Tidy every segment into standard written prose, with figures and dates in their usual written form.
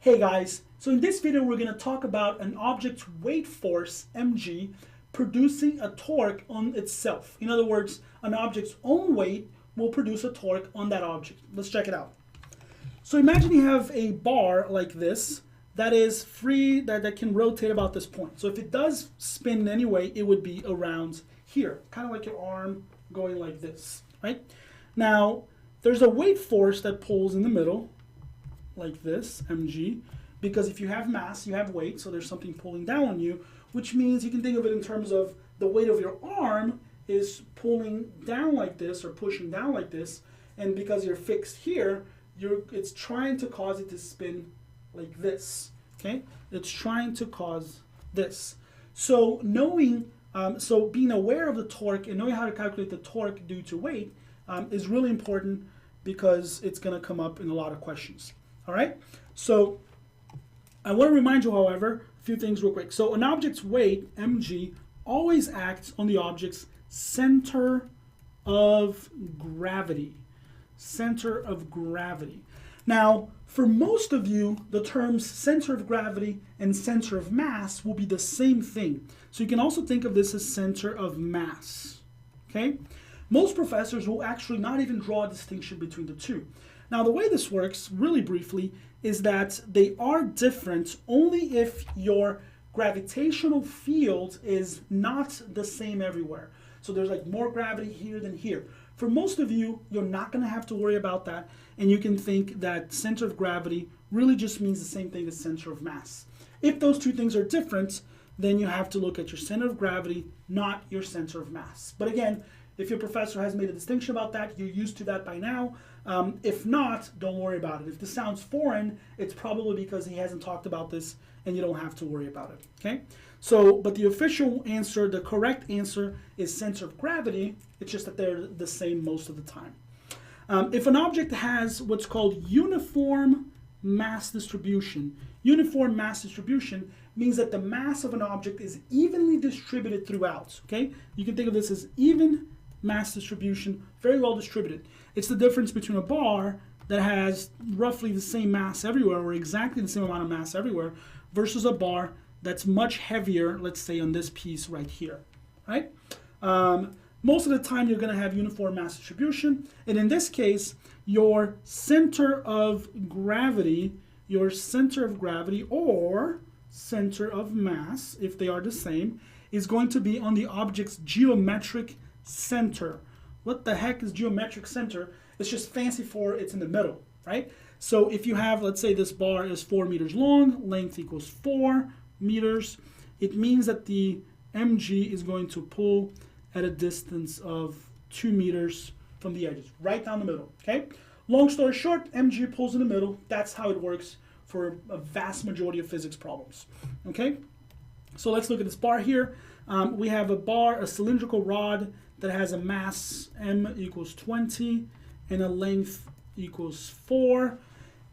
Hey guys, so in this video we're going to talk about an object's weight force, mg, producing a torque on itself. In other words, an object's own weight will produce a torque on that object. Let's check it out. So imagine you have a bar like this that is free, that can rotate about this point. So if it does spin in any way, it would be around here, kind of like your arm going like this, right? Now, there's a weight force that pulls in the middle, like this, mg, because if you have mass, you have weight, so there's something pulling down on you, which means you can think of it in terms of the weight of your arm is pulling down like this or pushing down like this, and because you're fixed here, it's trying to cause it to spin like this, okay? It's trying to cause this. So being aware of the torque and knowing how to calculate the torque due to weight is really important because it's gonna come up in a lot of questions. All right, so I want to remind you, however, a few things real quick. So an object's weight, mg, always acts on the object's center of gravity. Center of gravity. Now, for most of you, the terms center of gravity and center of mass will be the same thing. So you can also think of this as center of mass, okay? Most professors will actually not even draw a distinction between the two. Now, the way this works, really briefly, is that they are different only if your gravitational field is not the same everywhere. So there's like more gravity here than here. For most of you, you're not going to have to worry about that, and you can think that center of gravity really just means the same thing as center of mass. If those two things are different, then you have to look at your center of gravity, not your center of mass. But again, if your professor has made a distinction about that, you're used to that by now. If not, don't worry about it. If this sounds foreign, it's probably because he hasn't talked about this and you don't have to worry about it, okay? So, but the official answer, the correct answer is center of gravity. It's just that they're the same most of the time. If an object has what's called uniform mass distribution means that the mass of an object is evenly distributed throughout, okay? You can think of this as even mass distribution, very well distributed. It's the difference between a bar that has roughly the same mass everywhere or exactly the same amount of mass everywhere versus a bar that's much heavier, let's say on this piece right here, right? Most of the time you're going to have uniform mass distribution, and in this case your center of gravity or center of mass, if they are the same, is going to be on the object's geometric center. What the heck is geometric center? It's just fancy for it's in the middle, right? So if you have, let's say this bar is 4 meters long, length equals 4 meters, it means that the mg is going to pull at a distance of 2 meters from the edges, right down the middle, okay? Long story short, mg pulls in the middle. That's how it works for a vast majority of physics problems, okay? So let's look at this bar here. We have a bar, a cylindrical rod that has a mass m equals 20 and a length equals 4,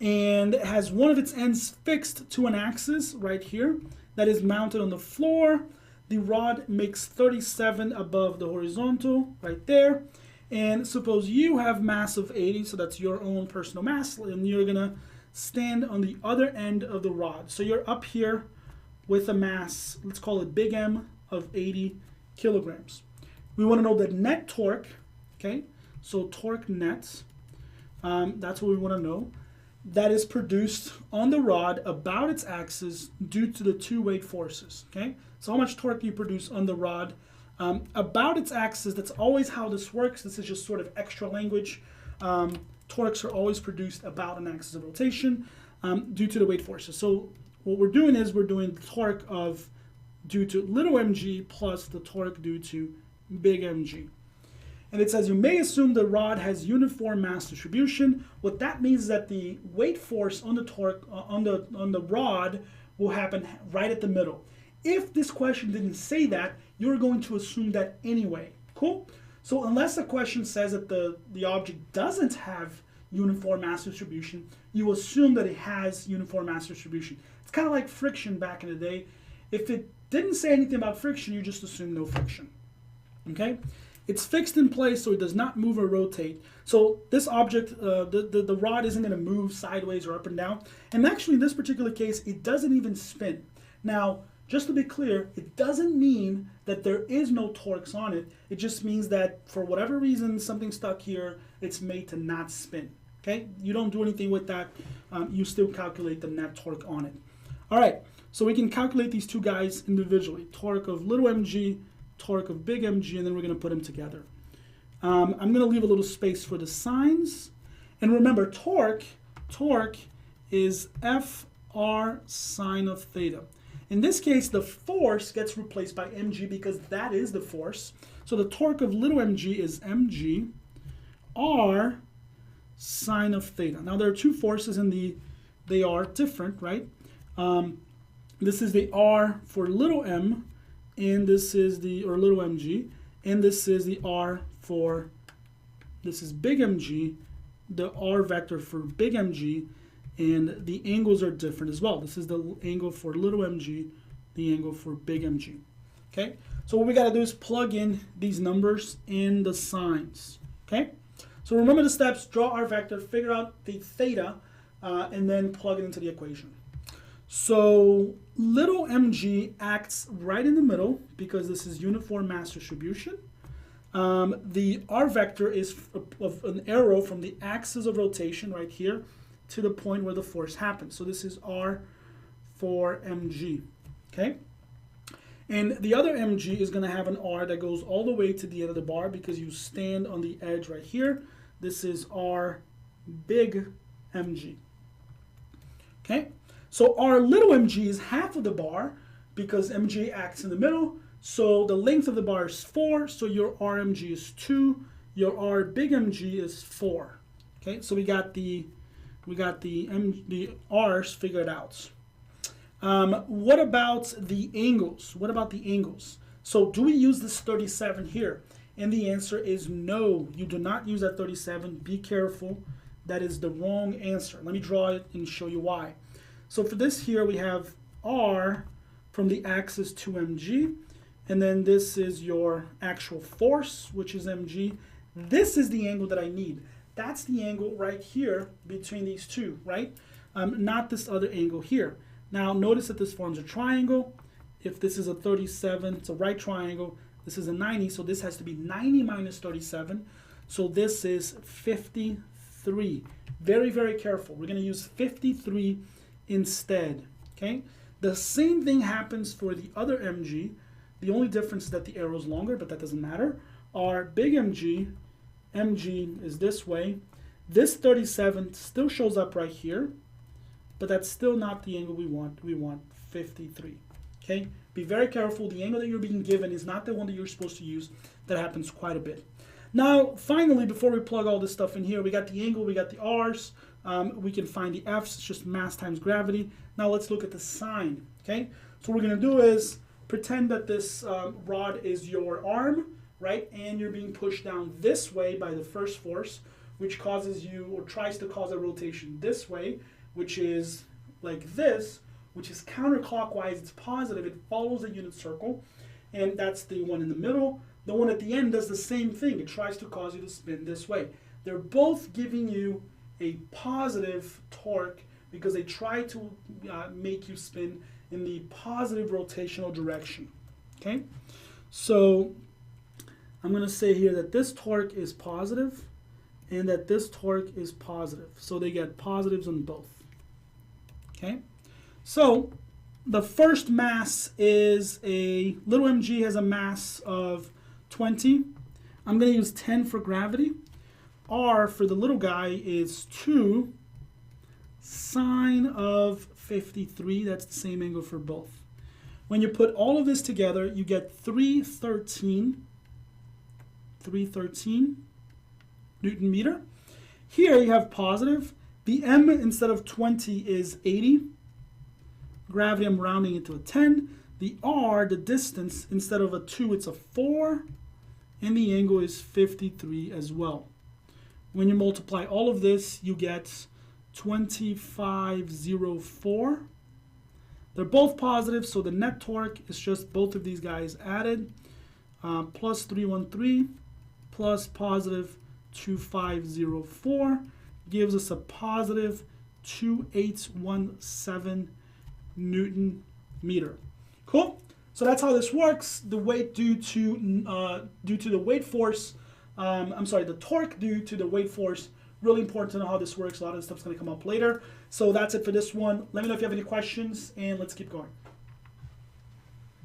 and it has one of its ends fixed to an axis right here that is mounted on the floor. The rod makes 37 above the horizontal right there, and suppose you have mass of 80, so that's your own personal mass, and you're gonna stand on the other end of the rod. So you're up here with a mass, let's call it big M, of 80 kilograms. We want to know the net torque, okay? So torque net, that's what we want to know. That is produced on the rod about its axis due to the two weight forces, okay? So how much torque do you produce on the rod about its axis? That's always how this works. This is just sort of extra language. Torques are always produced about an axis of rotation due to the weight forces. So what we're doing is we're doing the torque of due to little mg plus the torque due to big mg. And it says you may assume the rod has uniform mass distribution. What that means is that the weight force on the torque on the rod will happen right at the middle. If this question didn't say that, you're going to assume that anyway. Cool? So unless the question says that the object doesn't have uniform mass distribution, you assume that it has uniform mass distribution. It's kind of like friction back in the day. If it didn't say anything about friction, you just assume no friction. Okay? It's fixed in place, so it does not move or rotate. So this object, the rod isn't going to move sideways or up and down. And actually, in this particular case, it doesn't even spin. Now, just to be clear, it doesn't mean that there is no torques on it. It just means that for whatever reason, something stuck here, it's made to not spin. Okay? You don't do anything with that. You still calculate the net torque on it. All right, so we can calculate these two guys individually. Torque of little mg, torque of big mg, and then we're going to put them together. I'm going to leave a little space for the signs. And remember, torque is Fr sine of theta. In this case, the force gets replaced by mg because that is the force. So the torque of little mg is mg r sine of theta. Now there are two forces and they are different, right? This is the r for little m, and this is the, or little mg, and this is the r for, this is big mg, the r vector for big mg, and the angles are different as well. This is the angle for little mg, the angle for big mg. Okay, so what we got to do is plug in these numbers in the signs. Okay, so remember the steps: draw our vector, figure out the theta, and then plug it into the equation. So little mg acts right in the middle because this is uniform mass distribution. The r vector is of an arrow from the axis of rotation right here to the point where the force happens. So this is r for mg, okay? And the other mg is going to have an r that goes all the way to the end of the bar because you stand on the edge right here. This is r big mg, okay? So r little mg is half of the bar because mg acts in the middle. So the length of the bar is 4, so your rmg is 2, your r big mg is 4. Okay, so we got the r's figured out. What about the angles? What about the angles? So do we use this 37 here? And the answer is no, you do not use that 37. Be careful, that is the wrong answer. Let me draw it and show you why. So for this here, we have r from the axis to mg, and then this is your actual force, which is mg. This is the angle that I need. That's the angle right here between these two, right? Not this other angle here. Now notice that this forms a triangle. If this is a 37, it's a right triangle. This is a 90, so this has to be 90 minus 37. So this is 53. Very, very careful. We're going to use 53 instead, okay? The same thing happens for the other mg. The only difference is that the arrow is longer, but that doesn't matter. Our big mg is this way. This 37 still shows up right here, but that's still not the angle we want. We want 53, okay? Be very careful. The angle that you're being given is not the one that you're supposed to use. That happens quite a bit. Now, finally, before we plug all this stuff in here, we got the angle, we got the r's, we can find the f's, it's just mass times gravity. Now let's look at the sine, okay? So what we're gonna do is pretend that this rod is your arm, right? And you're being pushed down this way by the first force, which causes you, or tries to cause a rotation this way, which is like this, which is counterclockwise, it's positive, it follows a unit circle, and that's the one in the middle. The one at the end does the same thing, it tries to cause you to spin this way. They're both giving you a positive torque because they try to make you spin in the positive rotational direction, okay? So I'm going to say here that this torque is positive and that this torque is positive. So they get positives on both, okay? So the first mass is a little mg has a mass of 20. I'm going to use 10 for gravity. R for the little guy is 2 sine of 53. That's the same angle for both. When you put all of this together, you get 313 Newton meter. Here you have positive. The m instead of 20 is 80. Gravity, I'm rounding it to a 10. The r, the distance, instead of a 2, it's a 4. And the angle is 53 as well. When you multiply all of this, you get 2504. They're both positive, so the net torque is just both of these guys added, plus 313. plus positive 2504 gives us a positive 2817 Newton meter. Cool. So that's how this works. The weight due to the weight force. The torque due to the weight force. Really important to know how this works. A lot of this stuff's going to come up later. So that's it for this one. Let me know if you have any questions, and let's keep going.